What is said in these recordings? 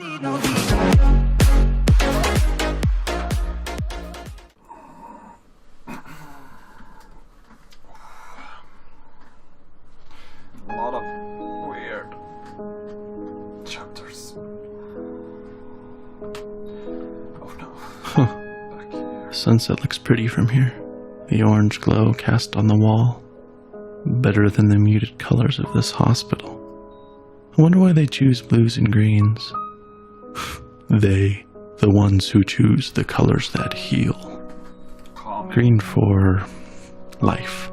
A lot of weird chapters. Oh no. Back here. The sunset looks pretty from here. The orange glow cast on the wall. Better than the muted colors of this hospital. I wonder why they choose blues and greens. They, the ones who choose the colors that heal. Calm. Green for life.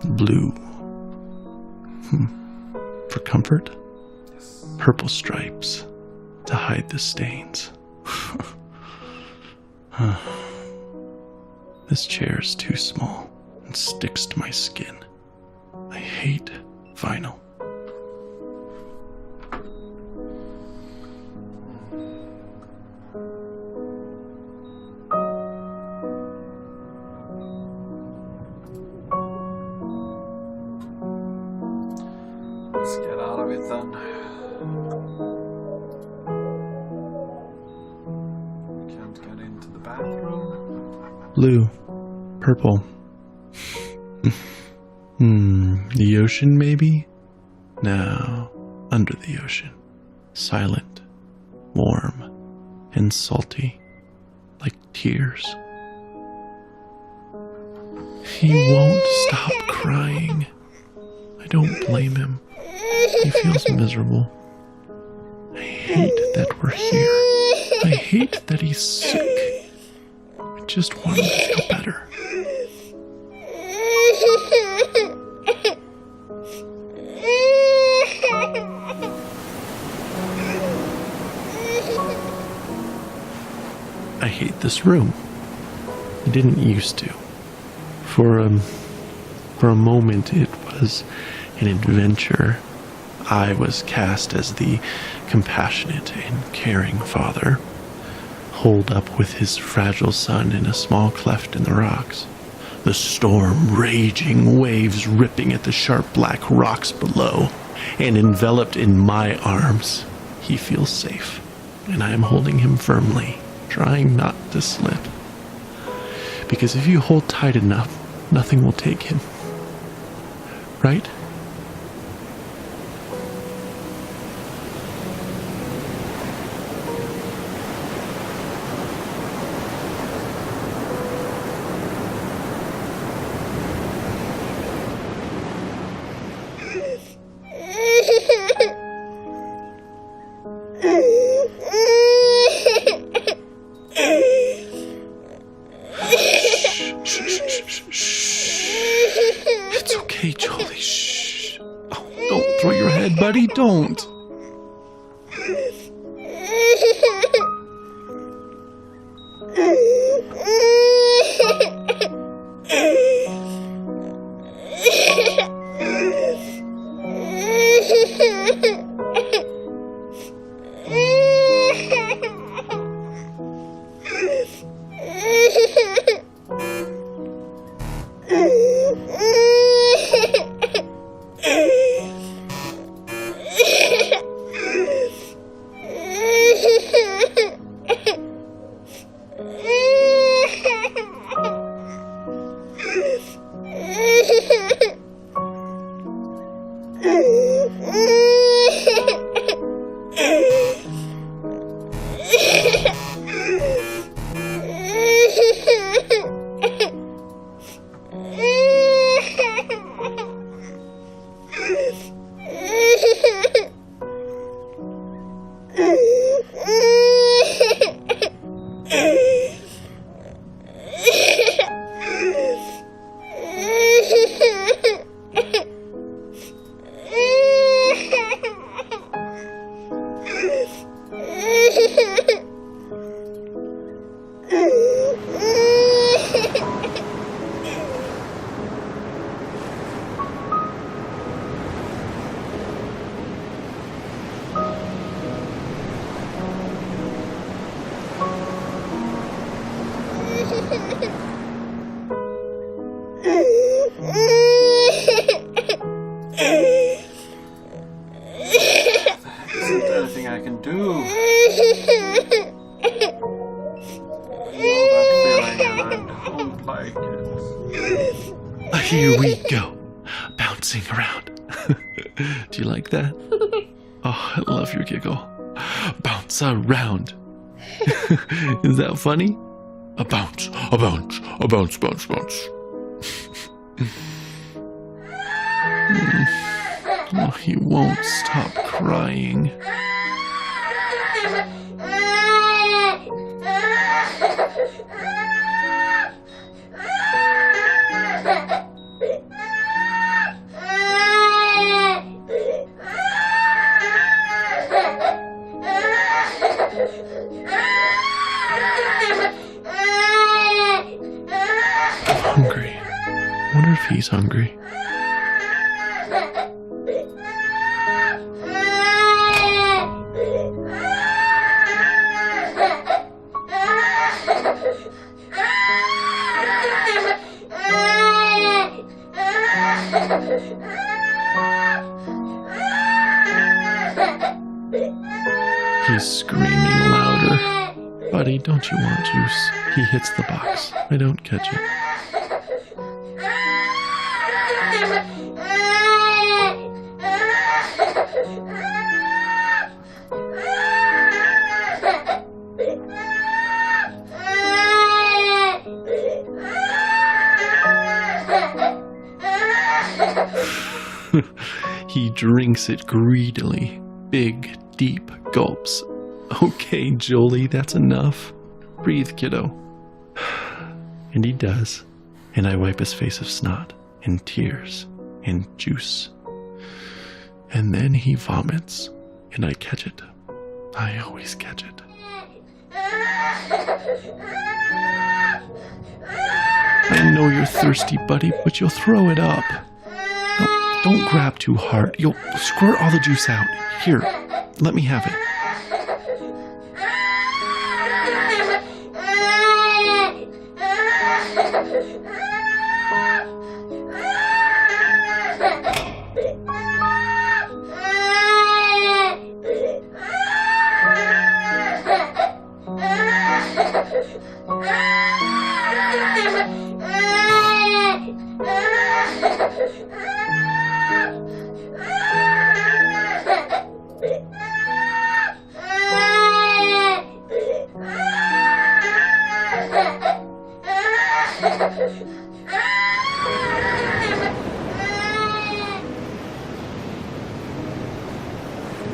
Blue. For comfort. Yes. Purple stripes to hide the stains. This chair is too small and sticks to my skin. I hate vinyl. Let's get out of it then. Can't get into the bathroom. Blue. Purple. The ocean, maybe? No, under the ocean. Silent, warm, and salty, like tears. He won't stop crying. I don't blame him. He feels miserable. I hate that we're here. I hate that he's sick. I just want him to feel better. I hate this room. I didn't used to. For a moment it was an adventure. I was cast as the compassionate and caring father, holed up with his fragile son in a small cleft in the rocks. The storm raging, waves ripping at the sharp black rocks below, and enveloped in my arms. He feels safe, and I am holding him firmly, trying not to slip. Because if you hold tight enough, nothing will take him. Right? It's okay, Jolie. Shh. Oh, don't throw your head, buddy. Don't. Isn't there anything I can do? know that feeling and I don't like it. Here we go, bouncing around. Do you like that? Oh, I love your giggle. Bounce around. Is that funny? A bounce, a bounce, a bounce, bounce, bounce. Oh, he won't stop crying. Hungry. Wonder if he's hungry. He's screaming louder. Buddy, don't you want juice? He hits the box. I don't catch it. He drinks it greedily. Big, deep gulps. Okay, Jolie, that's enough. Breathe, kiddo. And he does. And I wipe his face of snot and tears and juice. And then he vomits. And I catch it. I always catch it. I know you're thirsty, buddy, but you'll throw it up. No, don't grab too hard. You'll squirt all the juice out. Here, let me have it.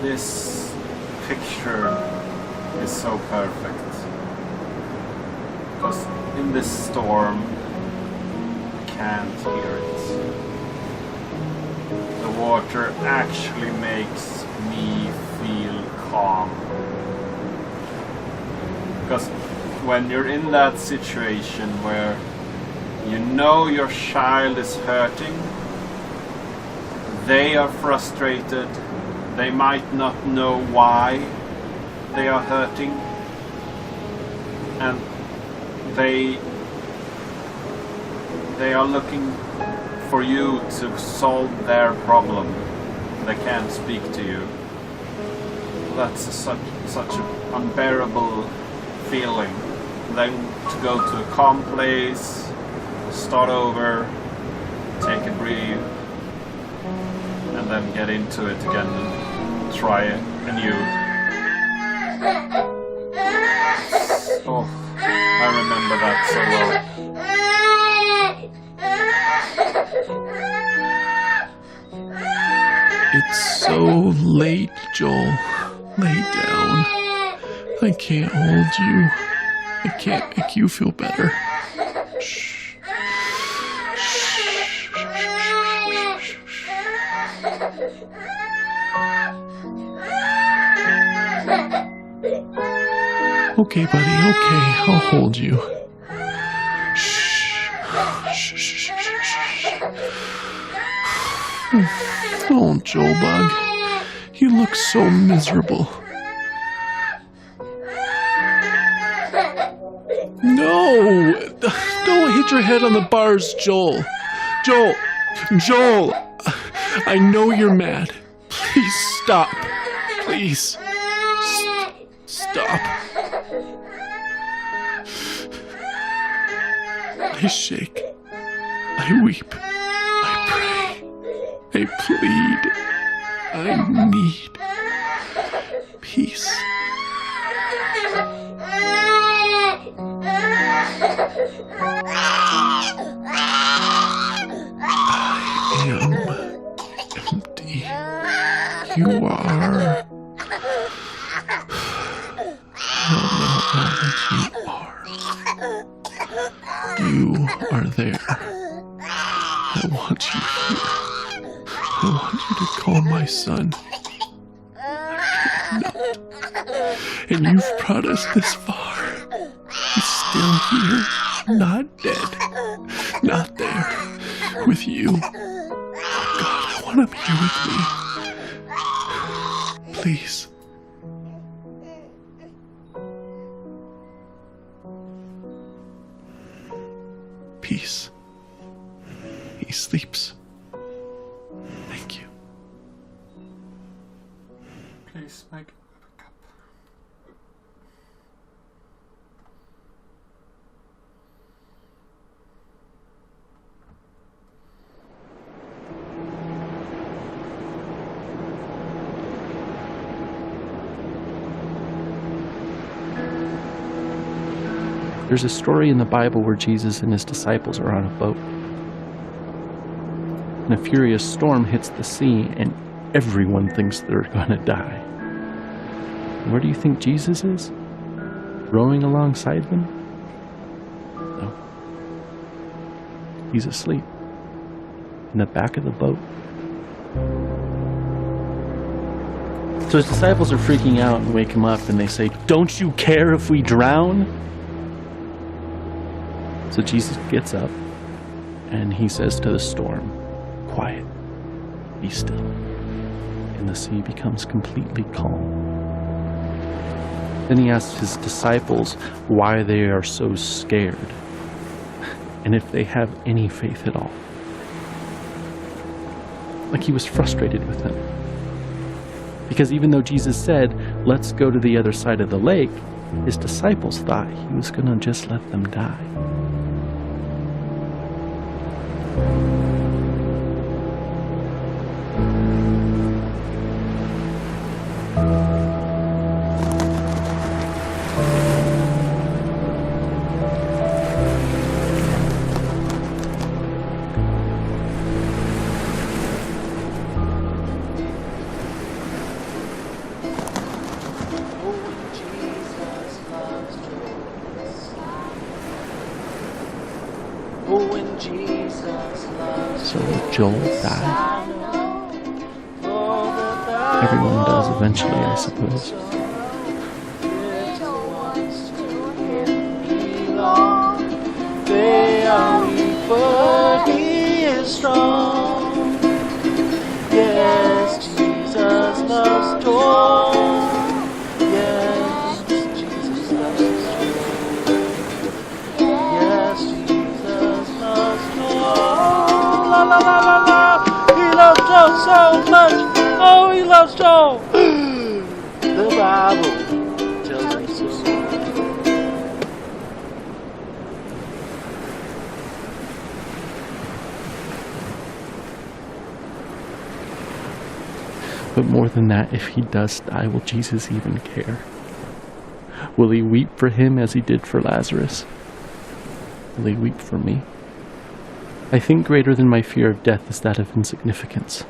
This picture is so perfect because in this storm I can't hear it. The water actually makes me feel calm, because when you're in that situation where you know your child is hurting, they are frustrated, they might not know why they are hurting, and they are looking for you to solve their problem. They can't speak to you. That's such an unbearable feeling. Then to go to a calm place, start over, take a breathe, and then get into it again and try it anew. Oh, I remember that so well. It's so late, Joel. Lay down. I can't hold you. I can't make you feel better. Shh. Okay, buddy, okay. I'll hold you. Shh. Shh, shh, shh, shh. Oh, Joel Bug. You look so miserable. No! Don't hit your head on the bars, Joel. Joel! I know you're mad. Please stop. Please. stop. I shake. I weep. I pray. I plead. I need peace. I am empty. You are. I don't know all that you are. You are there. I want you here. I want you to call my son. I cannot. And you've brought us this far. He's still here, not dead, not there, with you. Oh God, I want him here with me. Please. Peace. He sleeps. Thank you. Please make a cup. There's a story in the Bible where Jesus and his disciples are on a boat. And a furious storm hits the sea, and everyone thinks they're going to die. And where do you think Jesus is? Rowing alongside them? No. He's asleep in the back of the boat. So his disciples are freaking out and wake him up, and they say, "Don't you care if we drown?" So Jesus gets up and he says to the storm, "Quiet, be still." And the sea becomes completely calm. Then he asks his disciples why they are so scared and if they have any faith at all. Like he was frustrated with them. Because even though Jesus said, "Let's go to the other side of the lake," his disciples thought he was going to just let them die. So Joel died. Everyone does eventually, I suppose. They are weak, but he is strong. Yes, Jesus loves Joel. Yes, Jesus loves Joel. Yes, Jesus loves Joel. La la la la la. He loves Joel so much. Oh, he loves Joel. The Bible tells me so. But more than that, if he does die, will Jesus even care? Will he weep for him as he did for Lazarus? Will he weep for me? I think greater than my fear of death is that of insignificance.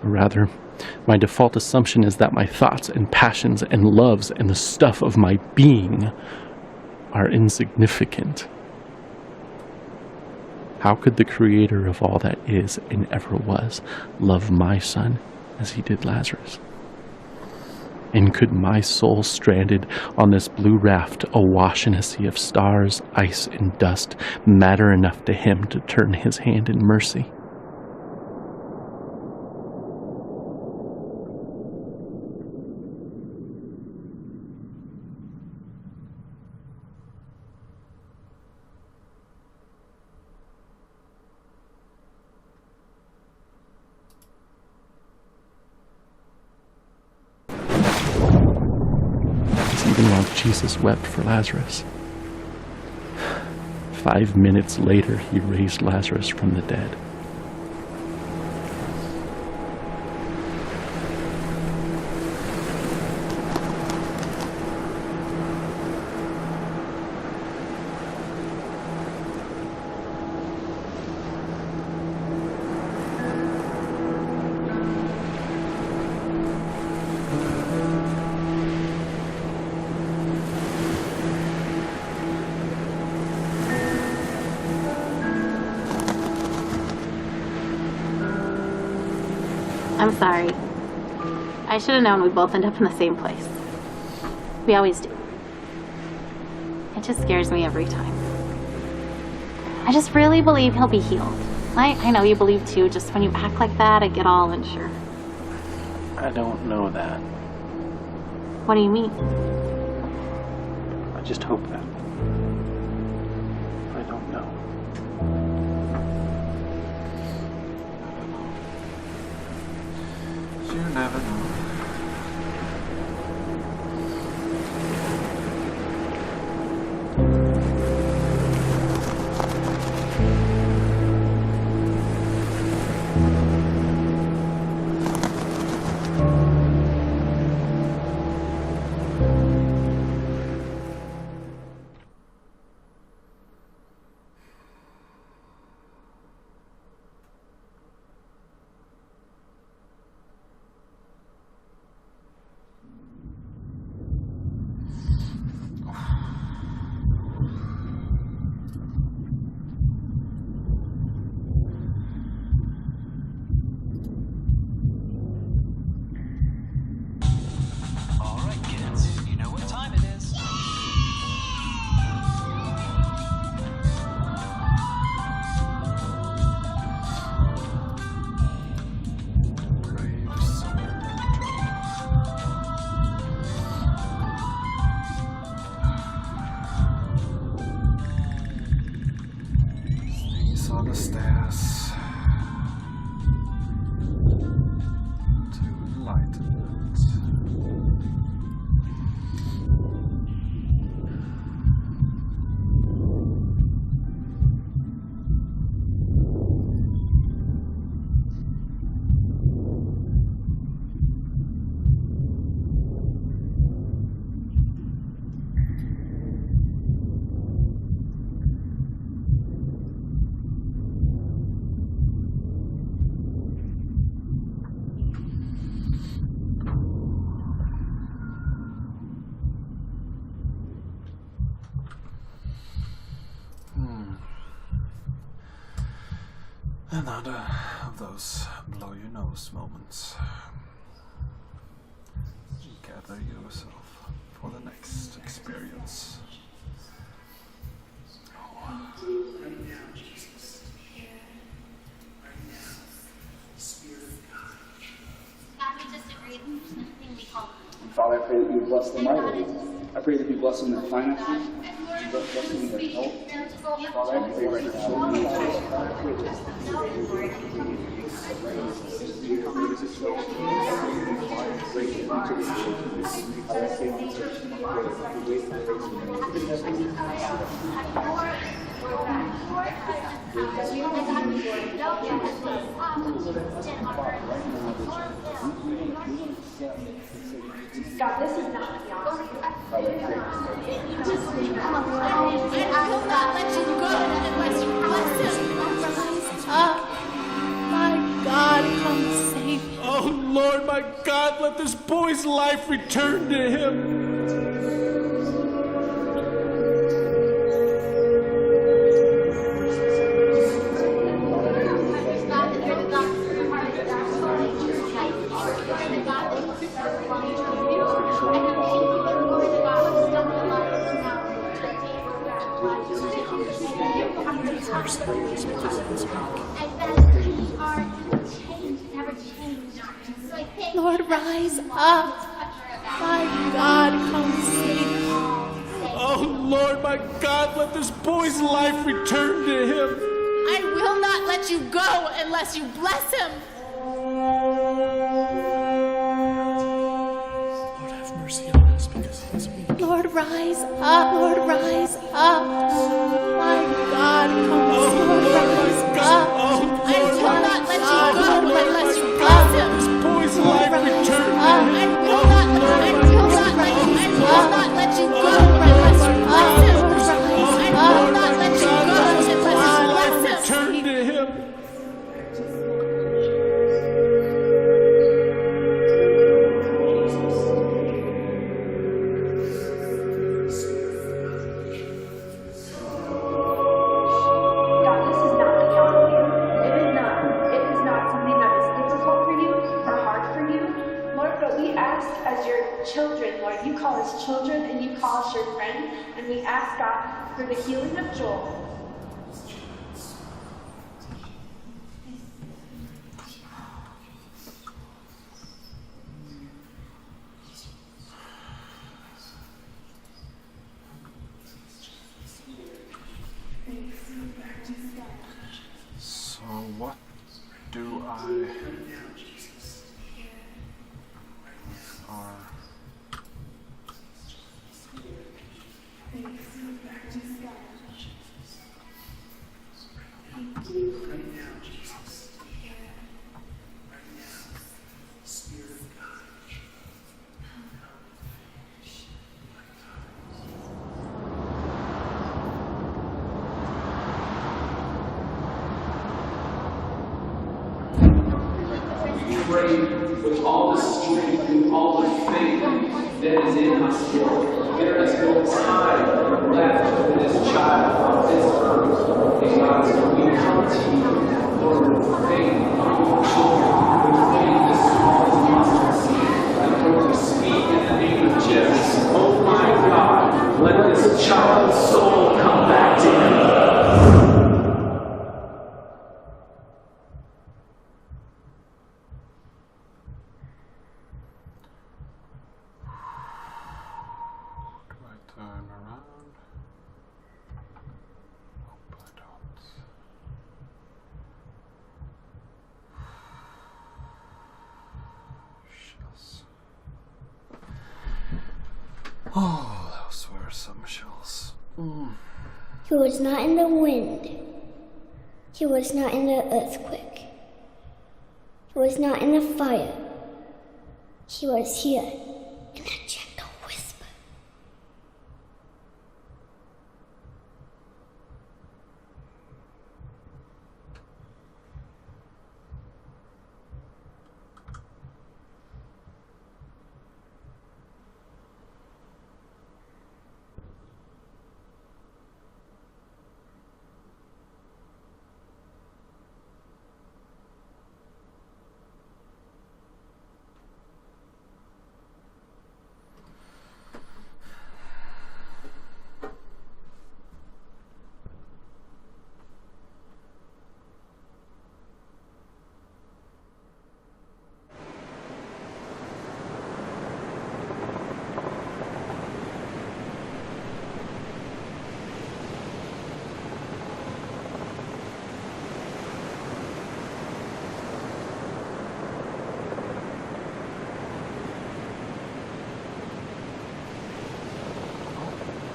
Or rather, my default assumption is that my thoughts and passions and loves and the stuff of my being are insignificant. How could the creator of all that is and ever was love my son as he did Lazarus? And could my soul stranded on this blue raft awash in a sea of stars, ice, and dust matter enough to him to turn his hand in mercy? how Jesus wept for Lazarus. 5 minutes later, he raised Lazarus from the dead. I'm sorry. I should have known we'd both end up in the same place. We always do. It just scares me every time. I just really believe he'll be healed. I know you believe too, just when you act like that, I get all unsure. I don't know that. What do you mean? I just hope that. I don't know. You never know. On the stairs to enlightenment. Another of those blow your nose moments. Gather yourself for the next experience. Father, I pray that you would bless them mightily. I pray that you bless them in their finances, you bless them in their health. Father, I pray right God, this is not the honor. I will not let you go unless you bless him. Rise up. My God, come save him. Oh Lord, my God, let this boy's life return to him. Lord, rise up. My God, come save him. Oh Lord, my God, let this boy's life return to him. I will not let you go unless you bless him. Lord, have mercy. mercy on us because he is weak. Lord, rise up. Lord, rise up. My God, come. Lord, rise up. I will not let you go unless you bless him. Boy's life returned. I will not let you go unless you bless him. I will not let you go unless you bless him. Turn to him. God, this is not beyond you. It is not. It is not something that is difficult for you or hard for you, Lord. But we ask as your children, Lord. You call us children and you call us your friend, and we ask God for the healing of Joel. So what do I... Or... Pray with all the strength and all the faith that is in us, Lord. There is no time left for this child on this earth. And God, so we come to you, Lord, with faith on your children, with faith as small as mustard seed. And Lord, we speak in the name of Jesus. Oh my God, let this child's soul come back to him. Turn around. Hope I don't. Shells. Oh, those were some shells. He was not in the wind. He was not in the earthquake. He was not in the fire. He was here in a gentle whisper.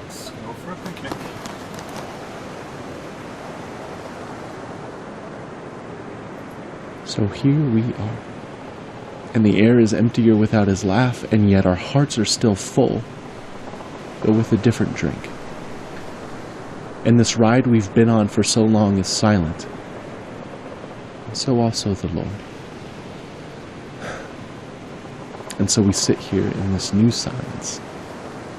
Let's go for a picnic. So here we are. And the air is emptier without his laugh, and yet our hearts are still full, but with a different drink. And this ride we've been on for so long is silent. And so also the Lord. And so we sit here in this new silence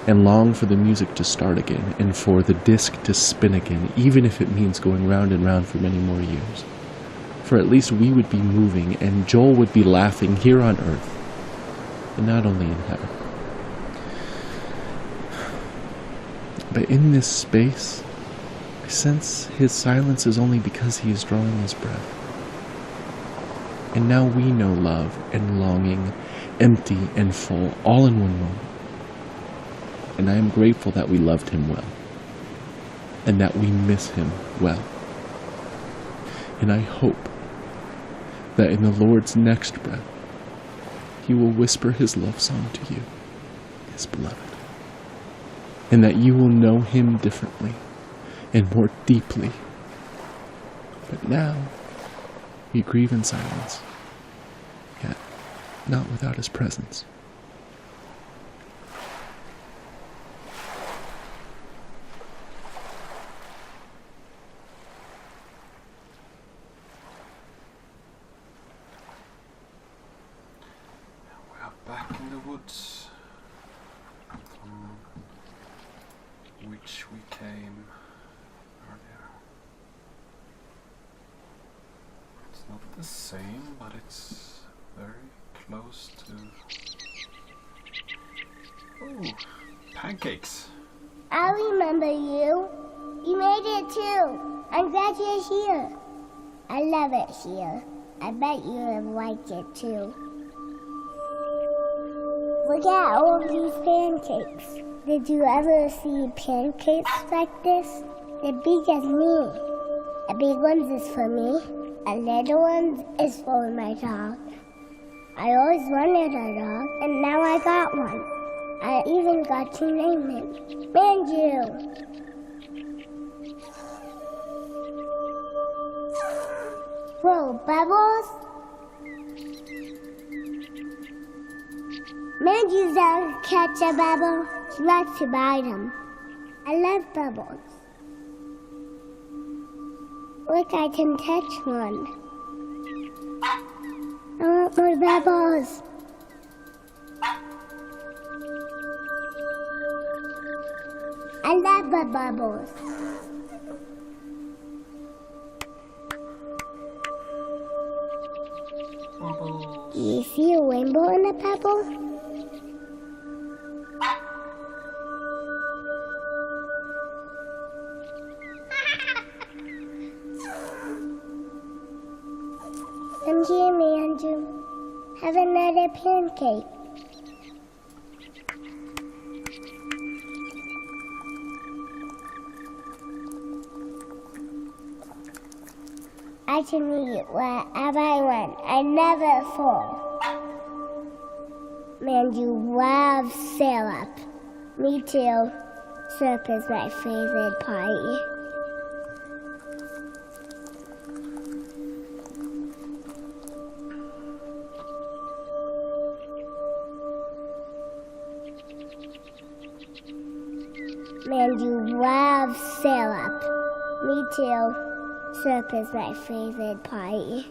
and long for the music to start again and for the disc to spin again, even if it means going round and round for many more years. For at least we would be moving and Joel would be laughing here on earth, and not only in heaven. But in this space, I sense his silence is only because he is drawing his breath. And now we know love and longing, empty and full, all in one moment. And I am grateful that we loved him well, and that we miss him well. And I hope that in the Lord's next breath, he will whisper his love song to you, is beloved, and that you will know him differently and more deeply. But now you grieve in silence, yet not without his presence. We are back in the woods from which we came earlier. It's not the same, but it's very close to... Oh, pancakes! I remember you. You made it too. I'm glad you're here. I love it here. I bet you have liked it too. Look at all these pancakes. Did you ever see pancakes like this? They're big as me. The big ones is for me. The little ones is for my dog. I always wanted a dog, and now I got one. I even got to name him Manju. Whoa, Bubbles? Manju's out to catch a bubble. She likes to bite him. I love bubbles. Look, I can touch one. I want more bubbles. I love the bubbles. Bubbles. Do you see a rainbow in the pebble? Come here, Manju. Have another pancake. I can eat whatever I want. I never fall. Manju loves syrup. Me too. Syrup is my favorite party. Manju loves syrup. Me too. Syrup is my favorite party.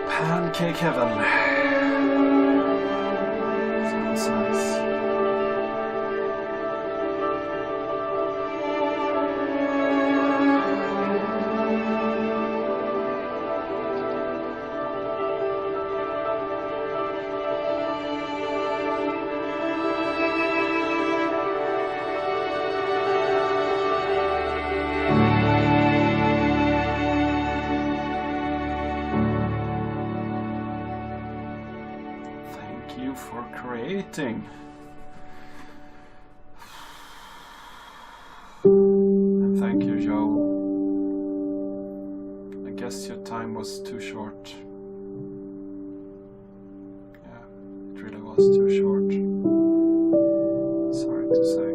Pancake heaven. Sounds nice. Thank you for creating. And thank you, Joe. I guess your time was too short. Yeah, it really was too short. Sorry to say.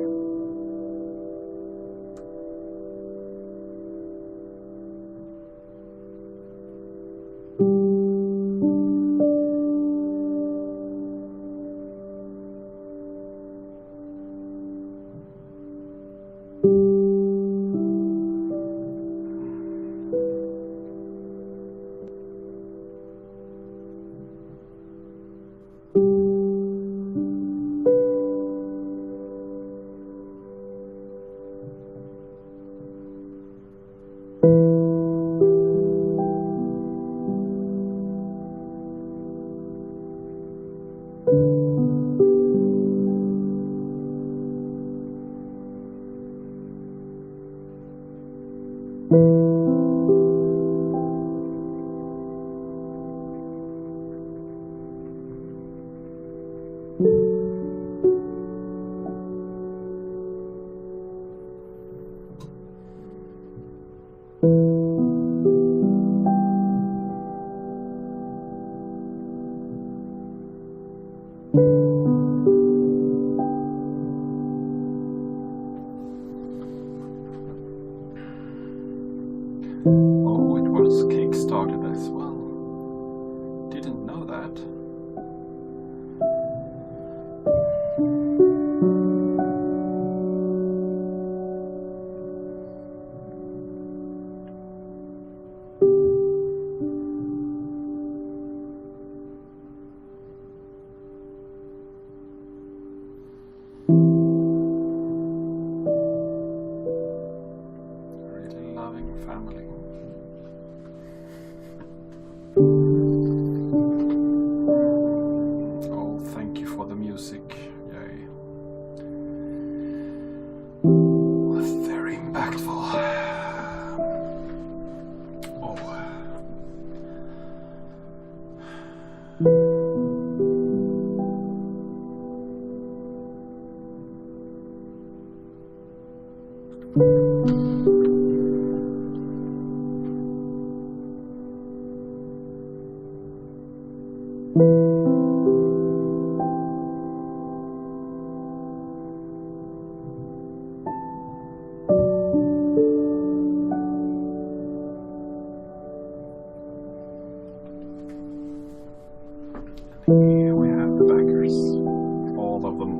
Oh, it was kickstarted as well. Didn't know that. Really loving family. Oh, thank you for the music. Yay. Very impactful. Oh. Here we have the backers, all of them.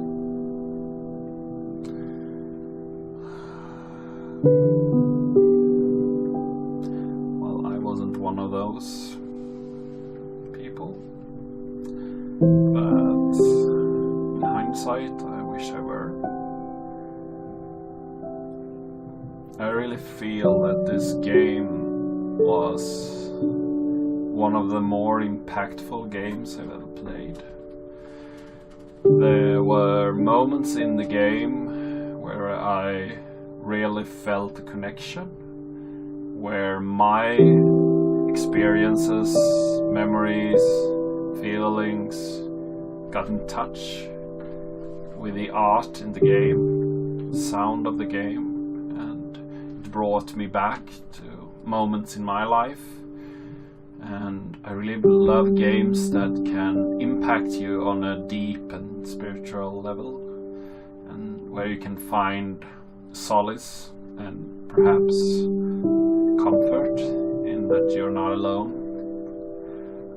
Well, I wasn't one of those people, but in hindsight, I wish I were. I really feel that this game was one of the more impactful games I've ever played. There were moments in the game where I really felt a connection, where my experiences, memories, feelings got in touch with the art in the game, the sound of the game, and it brought me back to moments in my life. And I really love games that can impact you on a deep and spiritual level, and where you can find solace and perhaps comfort in that you're not alone.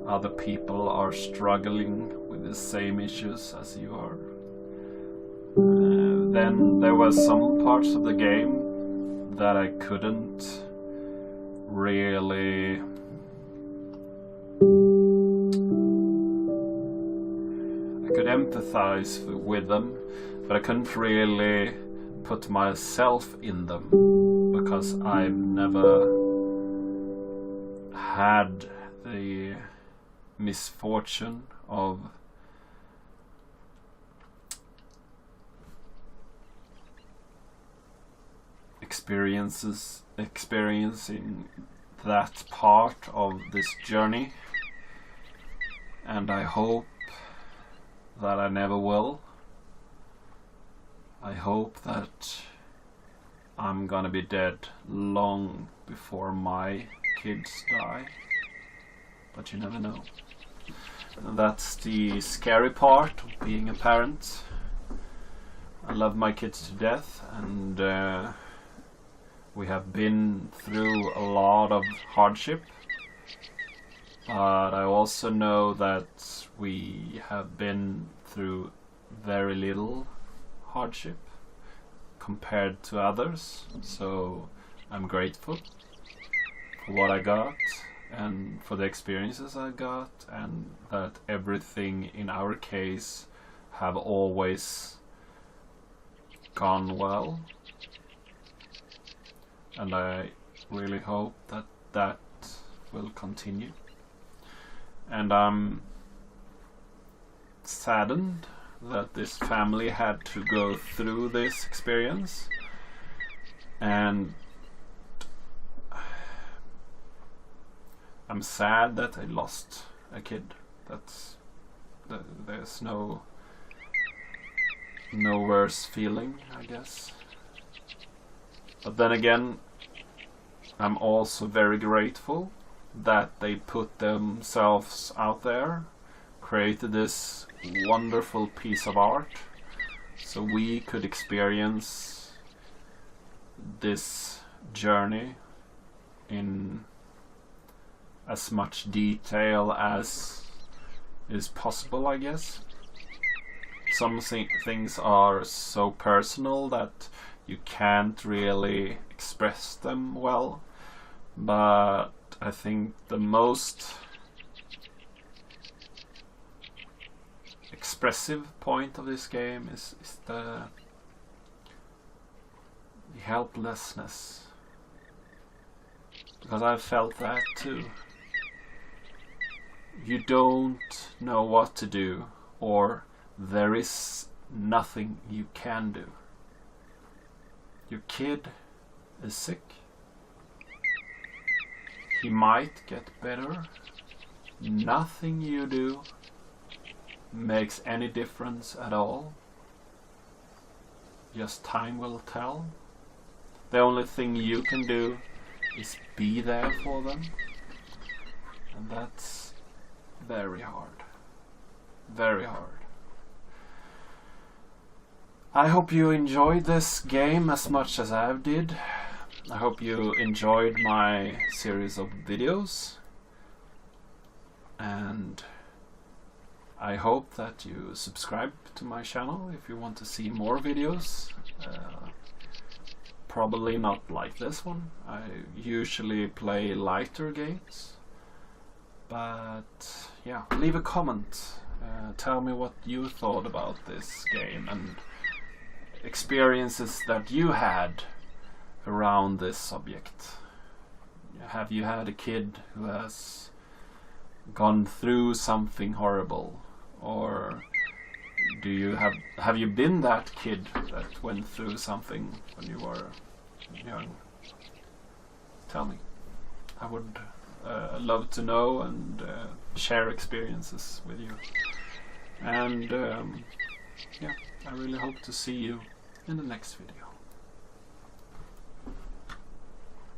Other people are struggling with the same issues as you are. Then there were some parts of the game that I couldn't really empathize with them, but I couldn't really put myself in them because I've never had the misfortune of experiencing that part of this journey, and I hope that I never will. I hope that I'm gonna be dead long before my kids die, but you never know. And that's the scary part of being a parent. I love my kids to death, and we have been through a lot of hardship, but I also know that we have been through very little hardship compared to others, so I'm grateful for what I got and for the experiences I got, and that everything in our case have always gone well, and I really hope that that will continue. And I'm saddened that this family had to go through this experience, and I'm sad that I lost a kid. There's no worse feeling, I guess. But then again, I'm also very grateful that they put themselves out there, created this wonderful piece of art, so we could experience this journey in as much detail as is possible, I guess. Some things are so personal that you can't really express them well, but I think the most expressive point of this game is the helplessness, because I felt that too. You don't know what to do, or there is nothing you can do. Your kid is sick. He might get better. Nothing you do makes any difference at all. Just time will tell. The only thing you can do is be there for them. And that's very hard. Very hard. I hope you enjoyed this game as much as I did. I hope you enjoyed my series of videos. And I hope that you subscribe to my channel if you want to see more videos. Probably not like this one. I usually play lighter games. But yeah, leave a comment. Tell me what you thought about this game and experiences that you had around this subject. Have you had a kid who has gone through something horrible, or do you have you been that kid that went through something when you were young? Tell me. I would love to know and share experiences with you. And yeah, I really hope to see you in the next video.